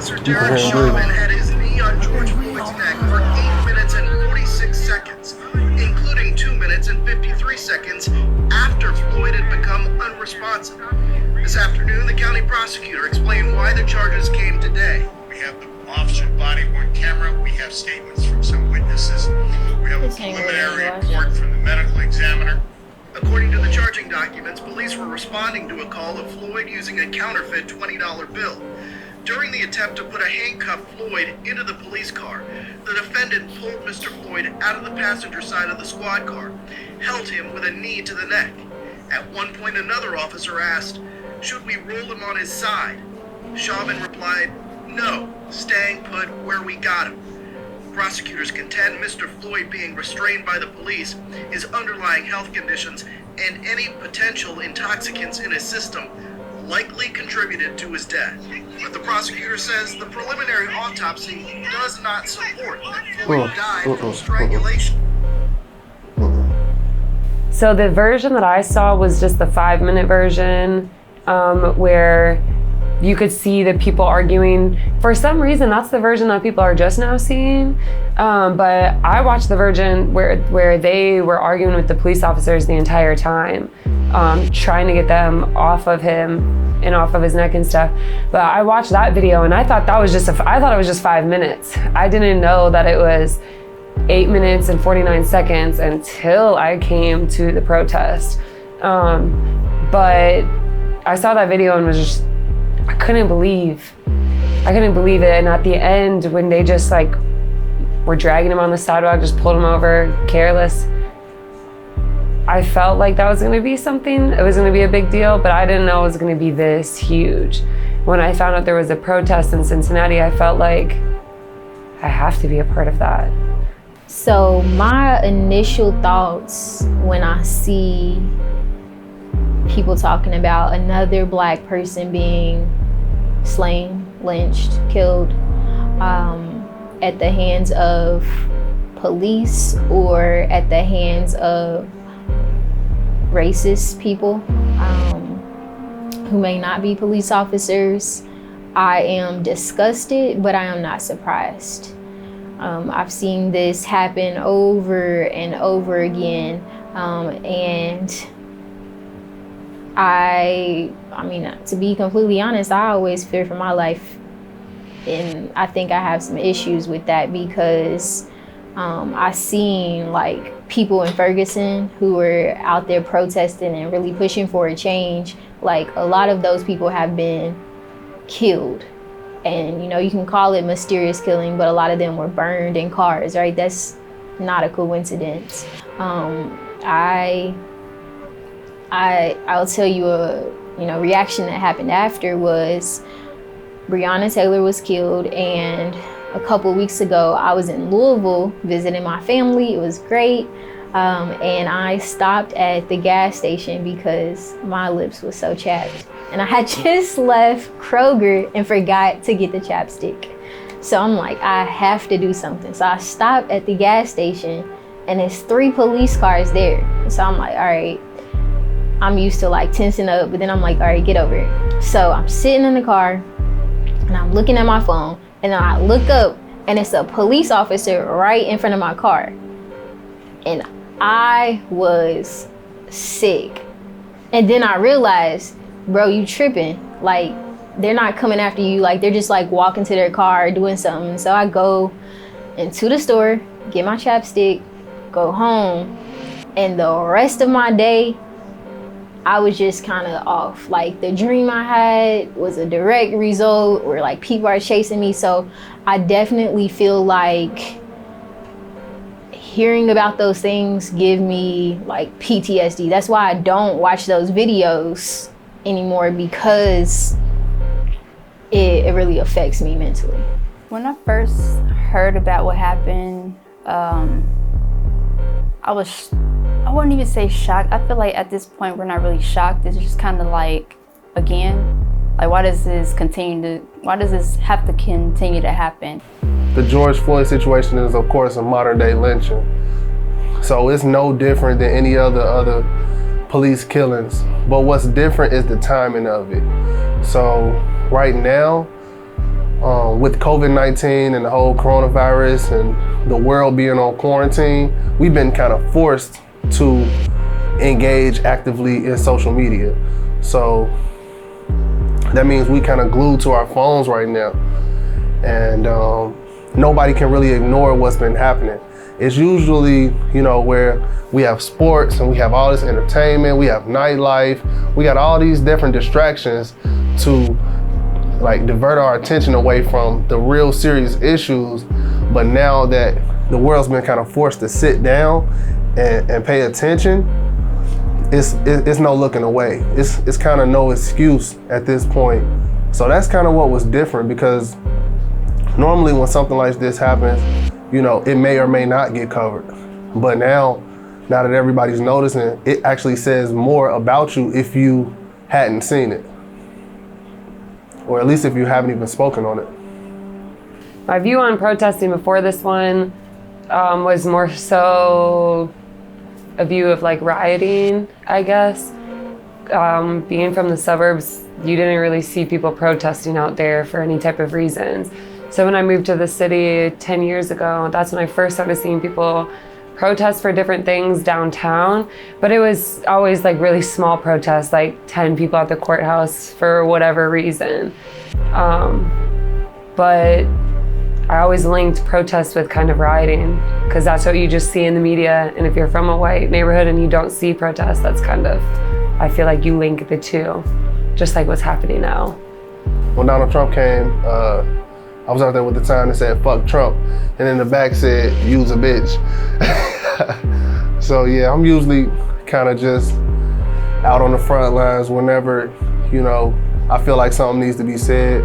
Officer Derek Chauvin had his knee on George Floyd's neck for 8 minutes and 46 seconds, including 2 minutes and 53 seconds after Floyd had become unresponsive. This afternoon, the county prosecutor explained why the charges came today. We have the officer's body-worn camera. We have statements from some witnesses. We have a preliminary report from the medical examiner. According to the charging documents, police were responding to a call of Floyd using a counterfeit $20 bill. During the attempt to put a handcuffed Floyd into the police car, the defendant pulled Mr. Floyd out of the passenger side of the squad car, held him with a knee to the neck. At one point, another officer asked, "Should we roll him on his side?" Chauvin replied, "No, staying put where we got him." Prosecutors contend Mr. Floyd being restrained by the police, his underlying health conditions, and any potential intoxicants in his system likely contributed to his death. But the prosecutor says the preliminary autopsy does not support that Floyd died from strangulation. So the version that I saw was just the 5-minute version, where you could see the people arguing. For some reason, that's the version that people are just now seeing. But I watched the version where they were arguing with the police officers the entire time, trying to get them off of him and off of his neck and stuff. But I watched that video and I thought it was just 5 minutes. I didn't know that it was 8 minutes and 49 seconds until I came to the protest. But I saw that video and was just, I couldn't believe it. And at the end, when they just were dragging him on the sidewalk, just pulled him over, careless, I felt like that was gonna be something. It was gonna be a big deal, but I didn't know it was gonna be this huge. When I found out there was a protest in Cincinnati, I felt like I have to be a part of that. So my initial thoughts when I see people talking about another Black person being slain, lynched, killed at the hands of police or at the hands of racist people who may not be police officers, I am disgusted, but I am not surprised. I've seen this happen over and over again, and I mean, to be completely honest, I always fear for my life, and I think I have some issues with that because I seen people in Ferguson who were out there protesting and really pushing for a change. A lot of those people have been killed, and you can call it mysterious killing, but a lot of them were burned in cars, right? That's not a coincidence. I'll tell you a reaction that happened after was Breonna Taylor was killed, and a couple weeks ago I was in Louisville visiting my family. It was great, and I stopped at the gas station because my lips was so chapped, and I had just left Kroger and forgot to get the chapstick. So I'm like, I have to do something. So I stopped at the gas station and there's 3 police cars there. So I'm like, all right, I'm used to tensing up, but then I'm like, all right, get over it. So I'm sitting in the car and I'm looking at my phone, and then I look up and it's a police officer right in front of my car. And I was sick. And then I realized, bro, you tripping. They're not coming after you. They're just walking to their car doing something. So I go into the store, get my chapstick, go home. And the rest of my day, I was just kind of off. The dream I had was a direct result where people are chasing me. So I definitely feel like hearing about those things give me PTSD. That's why I don't watch those videos anymore, because it really affects me mentally. When I first heard about what happened, I wouldn't even say shocked. I feel like at this point we're not really shocked. It's just kind of again, why does this have to continue to happen? The George Floyd situation is, of course, a modern day lynching. So it's no different than any other police killings. But what's different is the timing of it. So right now, with COVID-19 and the whole coronavirus and the world being on quarantine, we've been kind of forced to engage actively in social media. So that means we kind of glued to our phones right now. And nobody can really ignore what's been happening. It's usually, where we have sports and we have all this entertainment, we have nightlife, we got all these different distractions to divert our attention away from the real serious issues. But now that the world's been kind of forced to sit down and pay attention, it's no looking away. It's kind of no excuse at this point. So that's kind of what was different, because normally when something like this happens, it may or may not get covered. But now that everybody's noticing, it actually says more about you if you hadn't seen it. Or at least if you haven't even spoken on it. My view on protesting before this one was more so a view of rioting, I guess. Being from the suburbs, you didn't really see people protesting out there for any type of reasons. So when I moved to the city 10 years ago, that's when I first started seeing people protest for different things downtown, but it was always really small protests, 10 people at the courthouse for whatever reason. But I always linked protests with kind of rioting, because that's what you just see in the media. And if you're from a white neighborhood and you don't see protests, that's kind of, I feel like you link the two, just like what's happening now. When Donald Trump came, I was out there with the sign that said "fuck Trump," and in the back said "use a bitch." So yeah, I'm usually kind of just out on the front lines whenever, I feel like something needs to be said.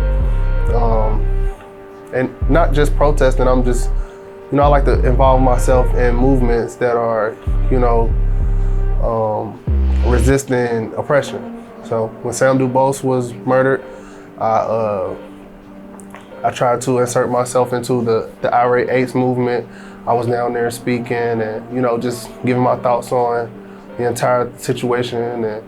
And not just protesting, I'm just, I like to involve myself in movements that are, resisting oppression. So when Sam DuBose was murdered, I tried to insert myself into the Irate Eights movement. I was down there speaking and, just giving my thoughts on the entire situation and,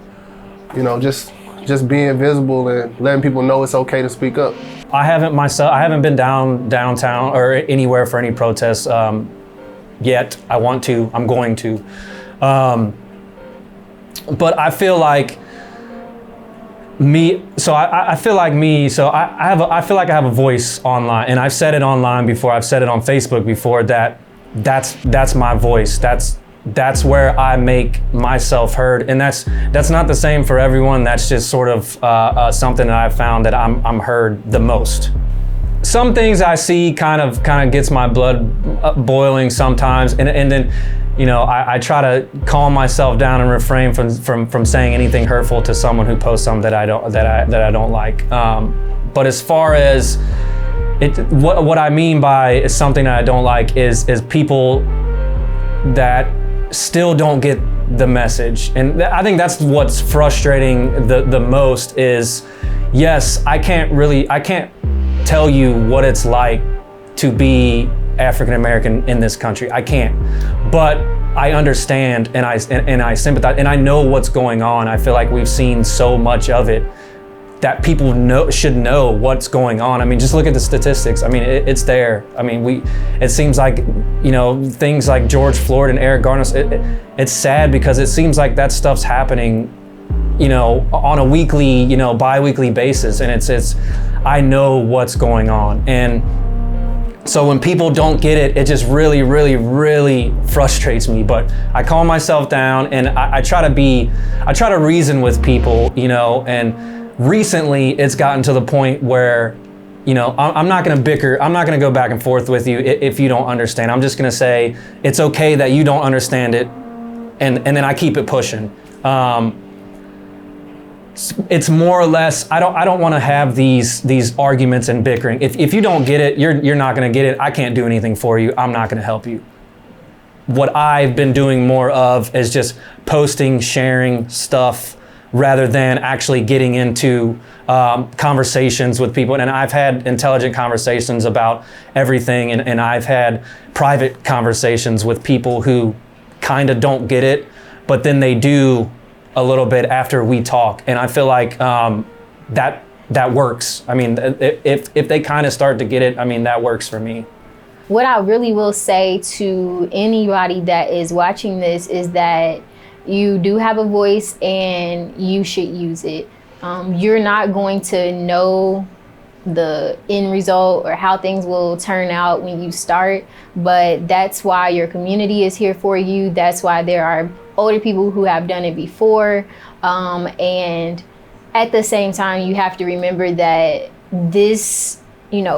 just being visible and letting people know it's okay to speak up. I haven't been downtown or anywhere for any protests yet. I want to, I'm going to. But I feel like I feel like I have a voice online, and I've said it online before. I've said it on Facebook before that's my voice. That's where I make myself heard, and that's not the same for everyone. That's just sort of something that I've found that I'm heard the most. Some things I see kind of gets my blood boiling sometimes, and then I try to calm myself down and refrain from saying anything hurtful to someone who posts something that I don't like. But as far as what I mean by is something that I don't like is people that still don't get the message. And I think that's what's frustrating the most is, yes, I can't tell you what it's like to be African American in this country. I can't, but I understand and I sympathize and I know what's going on. I feel like we've seen so much of it that people should know what's going on. I mean, just look at the statistics. I mean, it's there. I mean, it seems like, things like George Floyd and Eric Garner, it's sad because it seems like that stuff's happening, on a weekly, bi-weekly basis. And it's I know what's going on. And so when people don't get it, it just really, really, really frustrates me. But I calm myself down and I try to reason with people, and recently it's gotten to the point where, I'm not gonna bicker, I'm not gonna go back and forth with you if you don't understand. I'm just gonna say, it's okay that you don't understand it, and then I keep it pushing. It's more or less, I don't want to have these arguments and bickering. If you don't get it, you're not going to get it. I can't do anything for you. I'm not going to help you. What I've been doing more of is just posting, sharing stuff rather than actually getting into conversations with people. And I've had intelligent conversations about everything, and I've had private conversations with people who kind of don't get it, but then they do a little bit after we talk. And I feel like that that works. I mean, if they kind of start to get it, I mean, that works for me. What I really will say to anybody that is watching this is that you do have a voice and you should use it. You're not going to know the end result or how things will turn out when you start, but that's why your community is here for you. That's why there are older people who have done it before. And at the same time, you have to remember that this,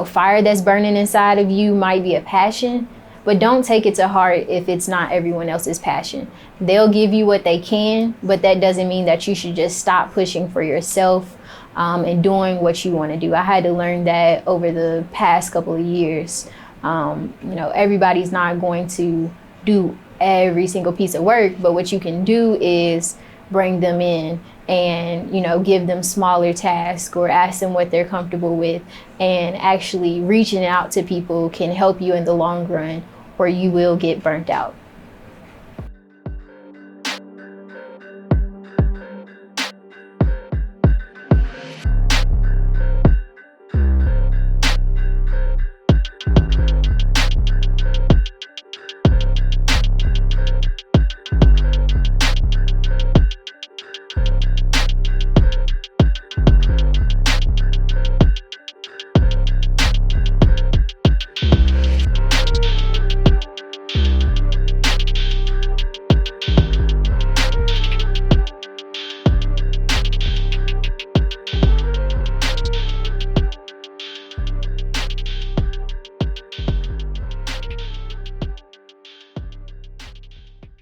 fire that's burning inside of you might be a passion, but don't take it to heart if it's not everyone else's passion. They'll give you what they can, but that doesn't mean that you should just stop pushing for yourself and doing what you want to do. I had to learn that over the past couple of years. Everybody's not going to do every single piece of work, but what you can do is bring them in and give them smaller tasks or ask them what they're comfortable with, and actually reaching out to people can help you in the long run, or you will get burnt out.